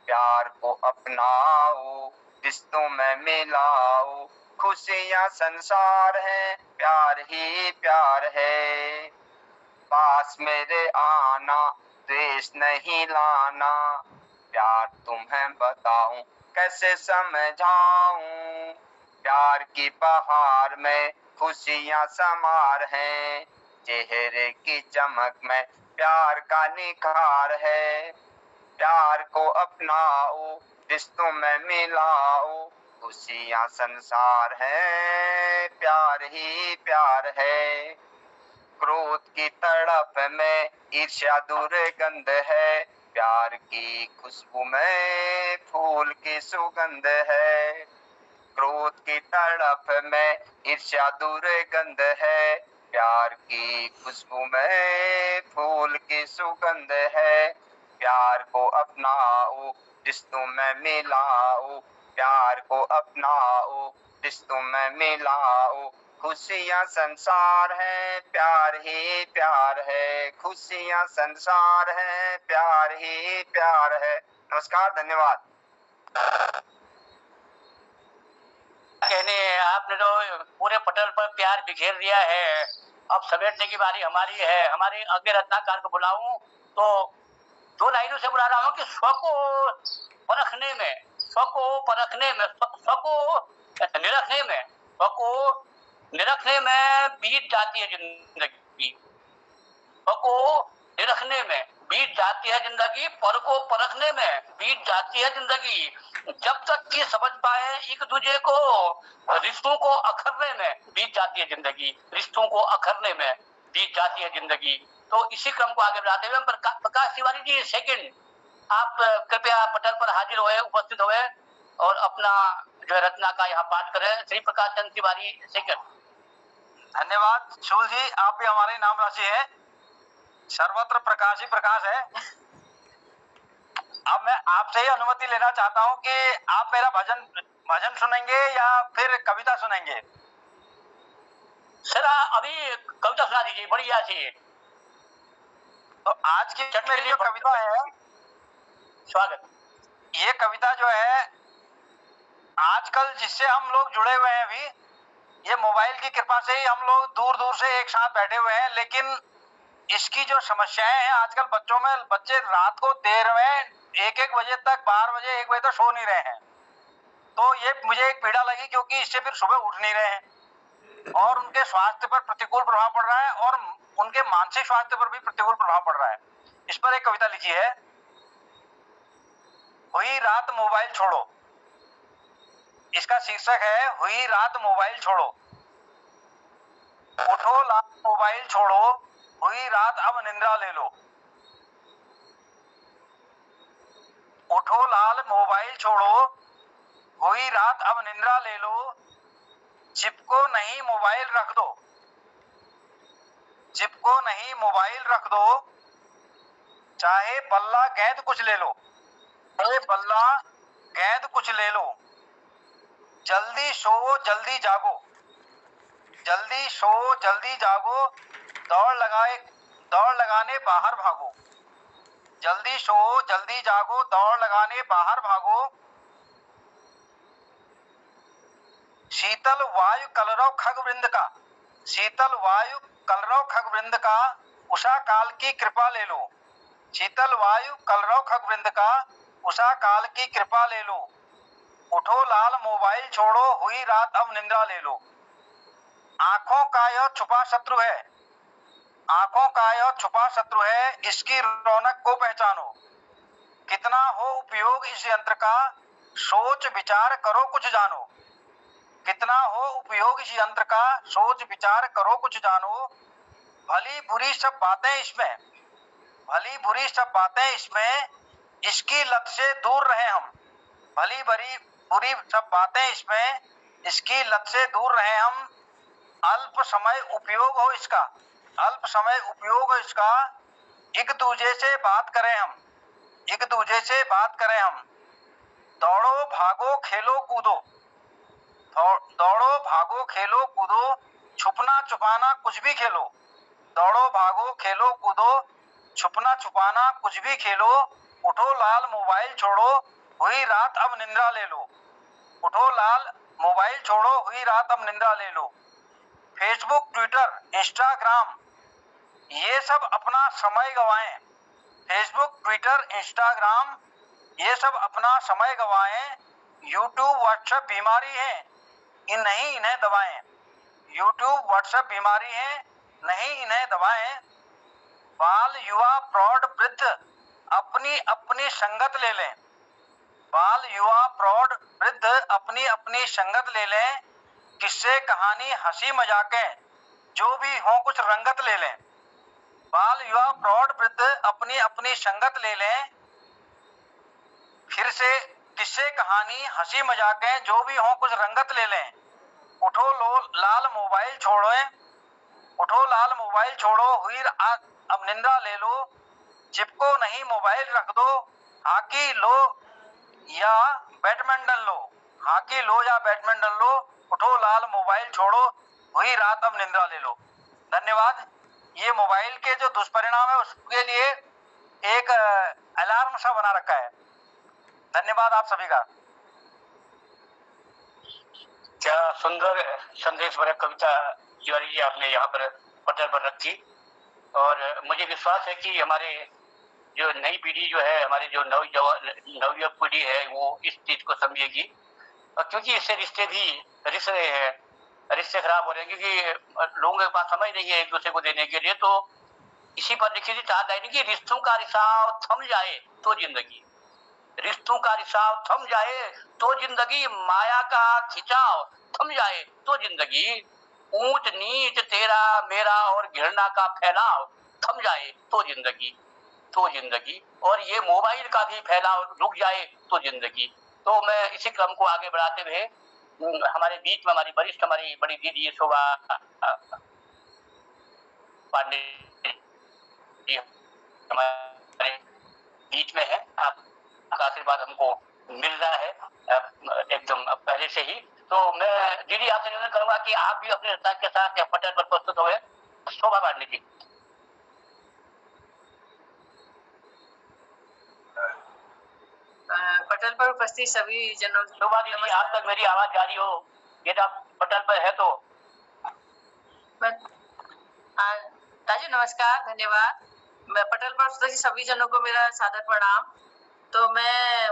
प्यार को अपनाओ, रिश्तों में मिलाओ, खुशियाँ संसार है, प्यार ही प्यार है। पास मेरे आना, द्वेष नहीं लाना, प्यार तुम्हें बताऊं कैसे समझाऊं। प्यार की बहार में खुशियाँ समार हैं, चेहरे की चमक में प्यार का निखार है। प्यार को अपनाओ, रिश्तों में मिलाओ, खुशियाँ संसार है, प्यार ही प्यार है। क्रोध की तड़प में ईर्ष्या दुर्गंध है, प्यार की खुशबू में फूल की सुगंध है। क्रोध की तड़प में ईर्ष्या दुर्गंध है, प्यार की खुशबू में फूल की सुगंध है। प्यार को अपनाओ, रिश्तों में मिलाओ, प्यार को अपनाओ, रिश्तों में मिलाओ, खुशियाँ संसार है, प्यार ही प्यार है। खुशियाँ संसार है, प्यार ही प्यार है। नमस्कार, धन्यवाद। कहने आपने तो पूरे पटल पर प्यार बिखेर दिया है। अब समेटने की बारी हमारी है। हमारे अगले रत्नाकर को बुलाऊं तो 2 लाइनों से बुला रहा हूं कि स्व को परखने में, स्व को परखने में, स्व को निरखने में, स्व को निरखने में बीत जाती है जिंदगी। स्व को निरखने में बीत जाती है जिंदगी, पर को परखने में बीत जाती है जिंदगी। जब तक कि समझ पाए एक दूसरे को, रिश्तों को अखरने में बीत जाती है जिंदगी, रिश्तों को अखरने में बीत जाती है जिंदगी। तो इसी क्रम को आगे बढ़ाते हुए प्रकाश तिवारी जी सेकंड, आप कृपया पटल पर हाजिर हुए, उपस्थित हुए और अपना जो रत्ना का यहाँ पाठ करें। श्री प्रकाश चंद्र तिवारी सेकंड। धन्यवाद शूल जी, आप भी हमारे नाम राशि है, सर्वत्र प्रकाश ही प्रकाश है। अब मैं आपसे ही अनुमति लेना चाहता हूं कि आप मेरा भजन सुनेंगे या फिर कविता सुनेंगे? सर अभी कविता सुना दीजिए, बढ़िया सी। तो आज की मेरी जो कविता है, स्वागत। ये कविता जो है आजकल जिससे हम लोग जुड़े हुए हैं, अभी ये मोबाइल की कृपा से ही हम लोग दूर दूर से एक साथ बैठे हुए हैं, लेकिन इसकी जो समस्याएं हैं आजकल बच्चों में, बच्चे रात को देर में 1-1 बजे तक, 12 बजे 1 बजे तक सो नहीं रहे हैं। तो ये मुझे एक पीड़ा लगी, क्योंकि इससे फिर सुबह उठ नहीं रहे हैं और उनके स्वास्थ्य पर प्रतिकूल प्रभाव पड़ रहा है और उनके मानसिक स्वास्थ्य पर भी प्रतिकूल प्रभाव पड़ रहा है। इस पर एक कविता लिखी है, हुई रात मोबाइल छोड़ो। इसका शीर्षक है हुई रात मोबाइल छोड़ो। उठो लाल मोबाइल छोड़ो, हुई रात अब निंद्रा ले लो। उठो लाल मोबाइल छोड़ो, हुई रात अब निंद्रा ले लो। चिपको नहीं मोबाइल रख दो, चिपको नहीं मोबाइल रख दो। चाहे बल्ला गेंद कुछ ले लो, चाहे बल्ला गेंद कुछ ले लो। जल्दी सो जल्दी जागो, जल्दी सो जल्दी जागो। दौड़ लगाने बाहर भागो। जल्दी सो जल्दी जागो, दौड़ लगाने बाहर भागो। शीतल वायु कलरव खगवृंद का, शीतल वायु कलरव खगवृंद का, उषा काल की कृपा ले लो। शीतल वायु कलरव खगवृंद का, उषा काल की कृपा ले लो। उठो लाल मोबाइल छोड़ो, हुई रात अब निंद्रा ले लो। आंखों का यह छुपा शत्रु है, आंखों का यह छुपा शत्रु है, इसकी रौनक को पहचानो। कितना हो उपयोग इस यंत्र का, सोच विचार करो कुछ जानो। कितना हो उपयोग इस यंत्र का, सोच विचार करो कुछ जानो। भली बुरी सब बातें इसमें, भली बुरी सब बातें इसमें, इसकी लत से दूर रहे हम। भली बुरी सब बातें इसमें, इसकी लत से दूर रहे हम। अल्प समय उपयोग हो इसका, अल्प समय उपयोग हो इसका। एक दूजे से बात करें हम, एक दूजे से बात करें हम। दौड़ो भागो खेलो कूदो, दौड़ो भागो खेलो कूदो, छुपना छुपाना कुछ भी खेलो। दौड़ो भागो खेलो कूदो, छुपना छुपाना कुछ भी खेलो। उठो लाल मोबाइल छोड़ो, हुई रात अब निंद्रा ले लो। उठो लाल मोबाइल छोड़ो, हुई रात अब निंद्रा ले लो। फेसबुक, ट्विटर, इंस्टाग्राम ये सब अपना समय गवाएं। फेसबुक, ट्विटर, इंस्टाग्राम ये सब अपना समय गवाएं। यूट्यूब, व्हाट्सएप बीमारी है, नहीं इन्हें दबाएं। यूट्यूब, व्हाट्सएप बीमारी है, नहीं इन्हें दबाएं। बाल, युवा, प्रौढ़, वृद्ध अपनी अपनी संगत ले लें। बाल, युवा, प्रौढ़, वृद्ध अपनी अपनी संगत ले लें। किस्से, कहानी, हंसी मजाकें जो भी हो कुछ रंगत ले लें। बाल, युवा, प्रौढ़, वृद्ध अपनी अपनी संगत ले लें। फिर से किस्से, कहानी, हंसी मजाकें जो भी हो कुछ रंगत ले लें। उठो लाल मोबाइल छोड़ो, उठो लाल मोबाइल छोड़ो, हुई अब निंद्रा ले लो। चिपको नहीं मोबाइल रख दो, हॉकी लो या बैडमिंटन लो, हॉकी लो या बैडमिंटन लो। उठो लाल मोबाइल छोड़ो, हुई रात अब निंद्रा ले लो। धन्यवाद। ये मोबाइल के जो दुष्परिणाम है उसके लिए एक अलार्म सा बना रखा है। धन्यवाद आप सभी का। क्या सुंदर संदेश भरक कविता तिवारी जी आपने यहाँ पर पटल पर रखी, और मुझे विश्वास है कि हमारे जो नई पीढ़ी जो है, हमारी जो नवयुवक पीढ़ी है, वो इस चीज को समझेगी। और क्योंकि इससे रिश्ते भी रिस रहे हैं, रिश्ते खराब हो रहे हैं, क्योंकि लोगों के पास समय नहीं है एक दूसरे को देने के लिए। तो इसी पर लिखी थी चार लाइन कि रिश्तों का रिसाव थम जाए तो जिंदगी, रिश्तों का रिसाव थम जाए तो जिंदगी, माया का खिंचाव थम जाए तो जिंदगी, ऊंच नीच तेरा मेरा और घृणा का फैलाव थम जाए तो जिंदगी, तो जिंदगी, और ये मोबाइल का भी फैलाव रुक जाए तो जिंदगी। तो मैं इसी क्रम को आगे बढ़ाते हुए हमारे बीच में हमारी वरिष्ठ, हमारी बड़ी दीदी शोभा पांडे जी हमारे बीच में है। आपका आशीर्वाद हमको मिल रहा है एकदम पहले से ही। तो मैं दीदी आपसे निवेदन करूंगा कि आप भी अपने रचना के साथ पटल पर प्रस्तुत हुए। शोभा पांडे जी। पटल पर उपस्थित सभी जनों, शोभा दीदी आप तक मेरी आवाज जारी हो, यदि आप पटल पर है तो। ताजी नमस्कार, धन्यवाद। मैं पटल पर उपस्थित सभी जनों को मेरा सादर प्रणाम। तो मैं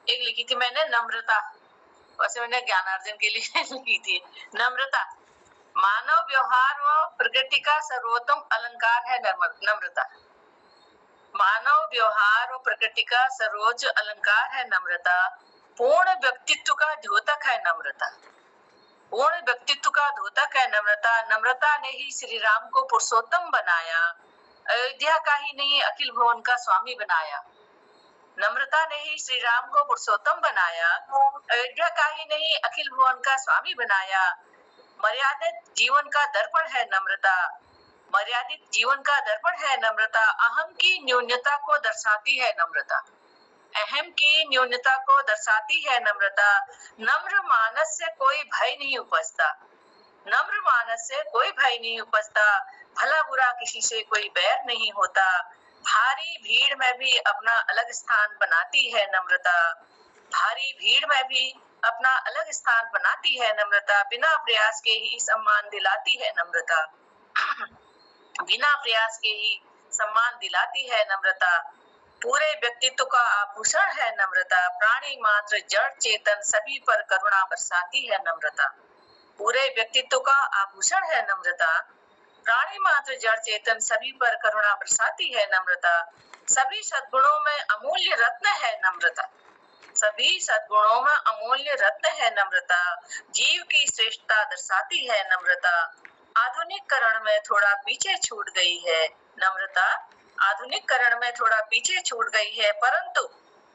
एक लिखी थी मैंने, नम्रता, वैसे मैंने ज्ञानार्जन के लिए लिखी थी। नम्रता, मानव व्यवहार व प्रकृति का सर्वोत्तम अलंकार है नम्रता। मानव व्यवहार और प्रकृति का सर्वोच्च अलंकार है नम्रता। पूर्ण व्यक्तित्व का द्योतक है नम्रता, पूर्ण व्यक्तित्व का द्योतक है नम्रता। नम्रता ने ही श्री राम को पुरुषोत्तम बनाया, अयोध्या का ही नहीं अखिल भुवन का स्वामी बनाया। नम्रता ने ही श्री राम को पुरुषोत्तम बनाया, अयोध्या का ही नहीं अखिल भुवन का स्वामी बनाया। मर्यादित जीवन का दर्पण है नम्रता, मर्यादित जीवन का दर्पण है नम्रता। अहम की न्यूनता को दर्शाती है नम्रता, अहम की न्यूनता को दर्शाती है नम्रता। नम्र मानस से कोई भय नहीं उपजता, नम्र मानस से कोई भय नहीं उपजता। भला बुरा किसी से कोई बैर नहीं होता। भारी भीड़ में भी अपना अलग स्थान बनाती है नम्रता, भारी भीड़ में भी अपना अलग स्थान बनाती है नम्रता। बिना प्रयास के ही सम्मान दिलाती है नम्रता, बिना प्रयास के ही सम्मान दिलाती है नम्रता। पूरे व्यक्तित्व का आभूषण है नम्रता, प्राणी मात्र जड़ चेतन सभी पर करुणा बरसाती है नम्रता। पूरे व्यक्तित्व का आभूषण है नम्रता, प्राणी मात्र जड़ चेतन सभी पर करुणा बरसाती है नम्रता। सभी सद्गुणों में अमूल्य रत्न है नम्रता, सभी सद्गुणों में अमूल्य रत्न है नम्रता। जीव की श्रेष्ठता दर्शाती है नम्रता, आधुनिकरण में थोड़ा पीछे छूट गई है नम्रता, आधुनिकरण में थोड़ा पीछे छूट गई है, परंतु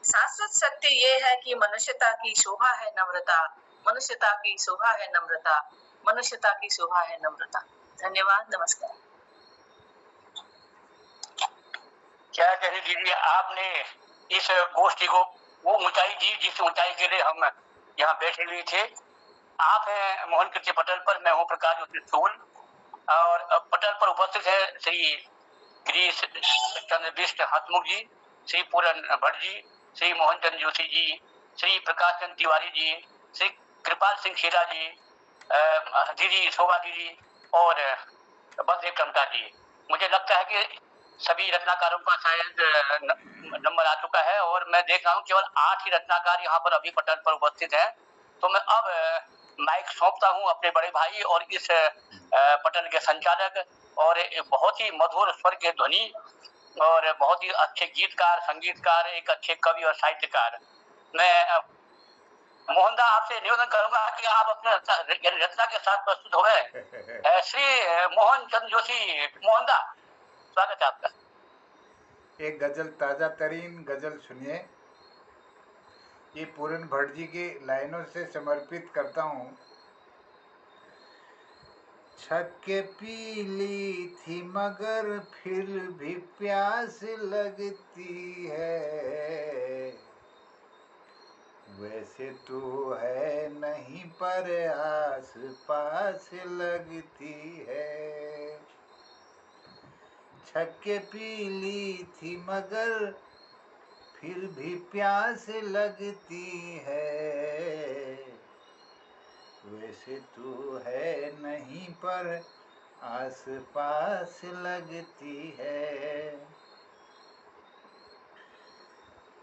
शाश्वत सत्य ये है कि मनुष्यता की शोभा है नम्रता, मनुष्यता की शोभा है नम्रता, मनुष्यता की शोभा है नम्रता। धन्यवाद, नमस्कार। क्या कह रही दीदी, आपने इस गोष्ठी को वो ऊंचाई दी जिस ऊंचाई के लिए हम यहाँ बैठे हुए थे। आप हैं मोहन कीर्ति पटल पर, मैं हूँ प्रकाश ज्योति सूल, और पटल पर उपस्थित है श्री गिरीश चंद्र बिष्ट हंसमुख जी, श्री पूरन भट्ट जी, श्री मोहन चंद्र जोशी जी, श्री प्रकाश चंद्र तिवारी जी, श्री कृपाल सिंह खेरा जी, दीदी शोभा दीदी और बलदेव टमटा जी। मुझे लगता है कि सभी रत्नाकारों का शायद नंबर आ चुका है और मैं देख रहा हूँ केवल 8 ही रत्नाकार यहाँ पर अभी पटल पर उपस्थित हैं। तो मैं अब माइक सौंपता हूँ अपने बड़े भाई और इस पटल के संचालक और बहुत ही मधुर स्वर के ध्वनि और बहुत ही अच्छे गीतकार, संगीतकार, एक अच्छे कवि और साहित्यकार। मैं मोहनदा आपसे निवेदन करूंगा कि आप अपने रचना के साथ प्रस्तुत हो गए। श्री मोहन चंद्र जोशी, मोहनदा स्वागत है आपका। एक गजल, ताजा तरीन गजल सुनिए। ये पूरन भट्ट जी की लाइनों से समर्पित करता हूँ। छक के पी ली थी मगर फिर भी प्यास लगती है, वैसे तो है नहीं पर आस पास लगती है। छक के पी ली थी मगर फिर भी प्यास लगती है, वैसे तो है नहीं पर आस पास लगती है।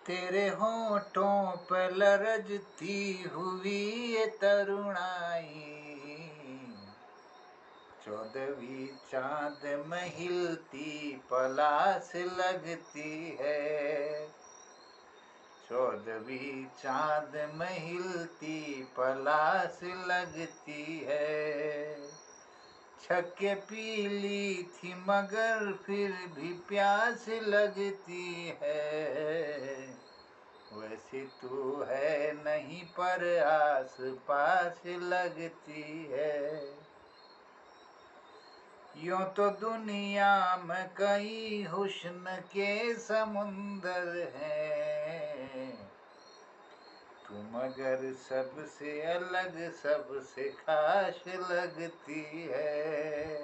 तेरे होठों पर लरजती हुई ये तरुणाई, 14वीं चांद में हिलती पलास लगती है, 14वीं चांद में हिलती पलास लगती है। छक के पी ली थी मगर फिर भी प्यास लगती है, वैसे तो है नहीं पर आस पास लगती है। यूं तो दुनिया में कई हुस्न के समुंदर हैं, तू मगर सबसे अलग सबसे खास लगती है,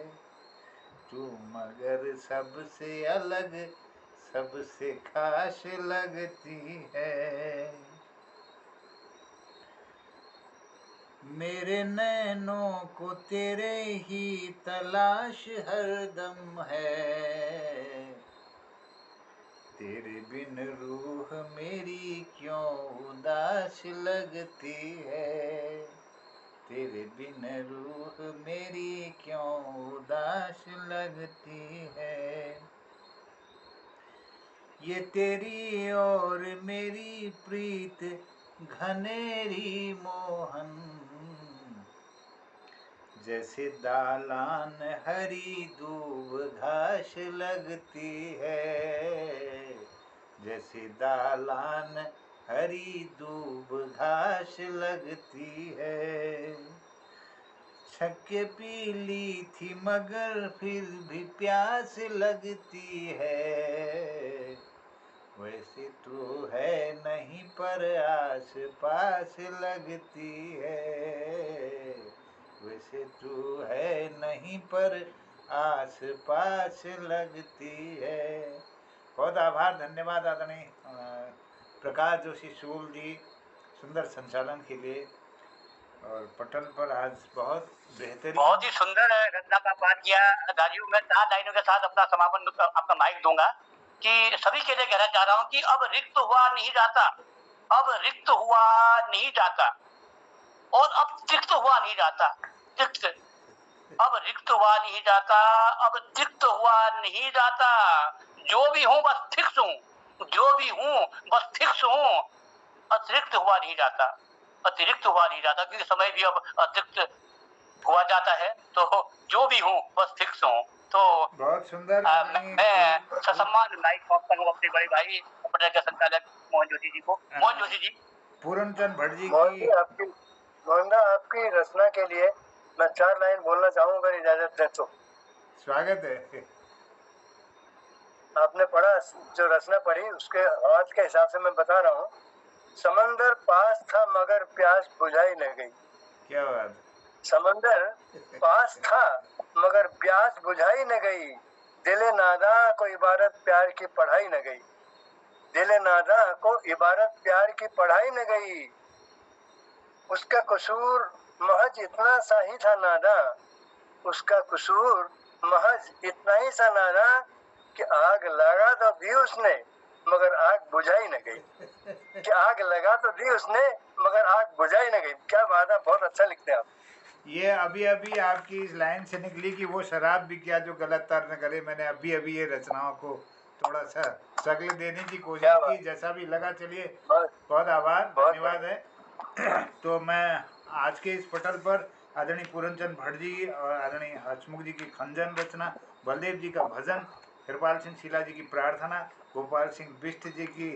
तू मगर सबसे अलग सबसे खास लगती है। मेरे नैनों को तेरे ही तलाश हरदम है, तेरे बिन रूह मेरी क्यों उदास लगती है, तेरे बिन रूह मेरी क्यों उदास लगती है। ये तेरी और मेरी प्रीत घनेरी मोहन, जैसे दालान हरी दूब घास लगती है, जैसे दालान हरी दूब घास लगती है। छक के पी ली थी मगर फिर भी प्यास लगती है, वैसे तो है नहीं पर आस पास लगती है, वैसे तो है नहीं पर आस पास लगती है। बहुत आभार, धन्यवाद आदरणीय प्रकाश जोशी सूल जी, सुंदर संचालन के लिए। और पटल पर आज बहुत बेहतरीन, बहुत ही सुंदर रचना का पाठ किया राजीव। मैं 4 लाइनों के साथ अपना समापन, अपना माइक दूंगा कि सभी के लिए कहना चाह रहा हूँ कि अब रिक्त हुआ नहीं जाता, अब रिक्त हुआ नहीं जाता, और अब तिक्त हुआ नहीं जाता। तिक्त, अब रिक्त हुआ नहीं जाता, अब तिक्त हुआ नहीं जाता। जो भी हूँ बस फिक्स हूँ, जो भी हूँ बस फिक्स हूँ, अतिरिक्त हुआ नहीं जाता, अतिरिक्त हुआ नहीं जाता, क्योंकि समय भी अब अतिरिक्त हुआ जाता है। तो जो भी हूँ बस फिक्स हूँ। तो बहुत सुंदर। मैं ससम्मान लाइक करता हूँ अपने बड़े भाई पटल के संचालक मोहन जोशी जी को। मोहन जोशी जी, पूर्णचंद भट्ट जी मोहन की जी, आपकी रचना के लिए मैं 4 लाइन बोलना चाहूंगा, इजाजत दे तो। स्वागत है। आपने पढ़ा, जो रचना पढ़ी उसके अर्थ के हिसाब से मैं बता रहा हूँ। समंदर पास था मगर प्यास बुझाई न गई। क्या बात। समंदर पास था मगर प्यास बुझाई न गई, दिले नादा को इबारत प्यार की पढ़ाई न गई, दिले नादा को इबारत प्यार की पढ़ाई न गई। उसका कसूर महज इतना सा ही था नादा, उसका कसूर महज इतना ही सा नादा कि आग लगा तो दी उसने मगर आग बुझाई न गई, कि आग लगा तो दी उसने मगर आग बुझाई न गई। क्या बात है, बहुत अच्छा लिखते हैं आप। ये अभी अभी आपकी इस लाइन से निकली कि वो शराब भी किया जो गलत तर्क न करे। मैंने अभी अभी ये रचनाओं को थोड़ा सा शक्ल देने की कोशिश की, जैसा भी लगा। चलिए, बहुत आभार, धन्यवाद है। तो मैं आज के इस पटल पर आदरणीय पूरनचंद भट्ट जी और आदरणीय हसमुख जी की खंजन रचना, बलदेव जी का भजन, कृपाल सिंह शीला जी की प्रार्थना, गोपाल सिंह बिष्ट जी की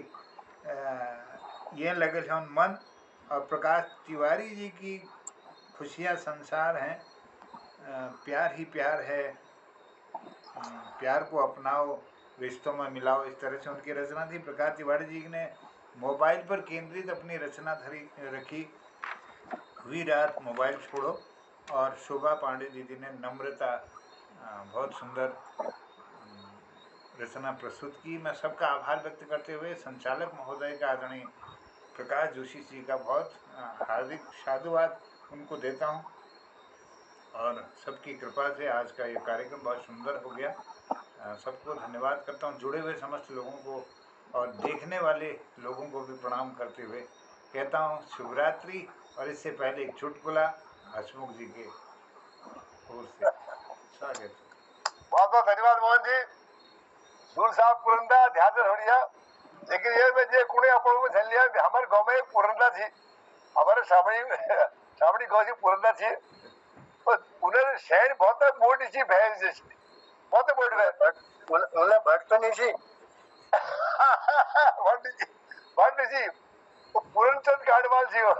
ये लगे जौन मन, और प्रकाश तिवारी जी की खुशियाँ संसार हैं, प्यार ही प्यार है, प्यार को अपनाओ, रिश्तों में मिलाओ, इस तरह से उनकी रचना थी। प्रकाश तिवारी जी ने मोबाइल पर केंद्रित अपनी रचना रखी, हुई रात मोबाइल छोड़ो, और शोभा पांडे दीदी ने नम्रता, बहुत सुंदर रचना प्रस्तुत की। मैं सबका आभार व्यक्त करते हुए संचालक महोदय का, आदरणीय प्रकाश जोशी जी का बहुत हार्दिक साधुवाद उनको देता हूँ, और सबकी कृपा से आज का ये कार्यक्रम बहुत सुंदर हो गया। सबको धन्यवाद करता हूँ, जुड़े हुए समस्त लोगों को और देखने वाले लोगों को भी प्रणाम करते हुए कहता हूँ शुभरात्रि। और इससे पहले एक चुटकुला हसमुख जी के ओर से स्वागत। बहुत बहुत धन्यवाद मोहन जी। सूर साहब पुरंदा ध्यान से छोड़िया, लेकिन ये में जे कुड़े अपन को चल लिया, हमारे गांव में एक पुरंदा थी, हमारे सामने गांव की पुरंदा थी, और उन्हें शहर बहुत मोटी सी भैंस जैसी, बहुत मोटी भैंस, उन्हें भट्ट तो नहीं थी, भट्ट जी, वो पूरनचंद गाड़वाल जी हो।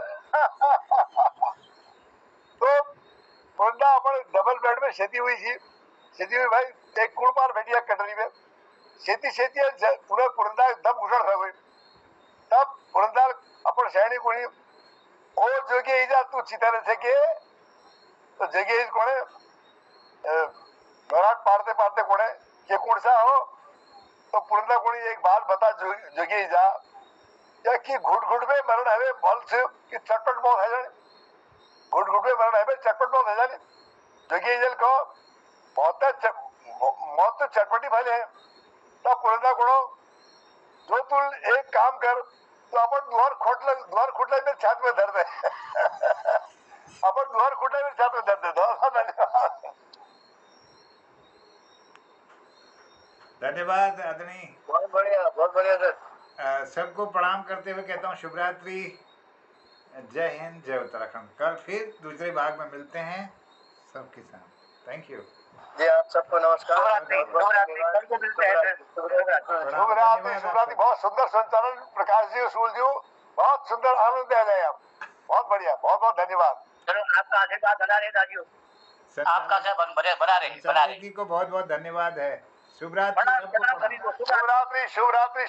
तो पुरंदा अपन डबल बेड में शेती हुई थी, शेती हुई भाई एक कुड़ पार बैठिया कटरी में, शेती पूरा पुरंदा दम घुसड़ था कोई, तब पुरंदा अपन शहरी कुड़ी और जोगे इजा तू चितारे थे के, तो जगह कोने मराठ पाड़ते पाड़ते कोने ये कौन सा हो, तो पुरंदा कोनी एक बात बता जगह जा, या कि घुट घुट में मरण है बल से कि चटपट बहुत है जाने, घुट घुट में मरण है चटपट बहुत है जाने, जगह जल को बहुत तो चटपटी भले है। तब पुरंदा कोणो जो तू एक काम कर, तो अपन द्वार खोटला में छात में दर्द है। अपन द्वार खोटला में छात में दर्द है। धन्यवाद, धन्यवाद आदरणीय, बहुत बढ़िया सर। सबको प्रणाम करते हुए कहता हूँ शुभरात्रि, जय हिंद, जय उत्तराखंड। कल फिर दूसरे भाग में मिलते हैं सबके साथ। थैंक यू जी, आप सबको नमस्कार। कल को मिलते हैं। शुभरात्रि। बहुत सुंदर संचालन प्रकाश जी, सूल जी, बहुत सुंदर, आनंद दे रहे हैं आप, बहुत बढ़िया, बहुत बहुत धन्यवाद। चलो आपका आशीर्वाद बना रहे दादियों, आपका आशीर्वाद बना रहे को बहुत बहुत धन्यवाद है। शुभरात्रि। शुभरात्रि, शुभरात्रि।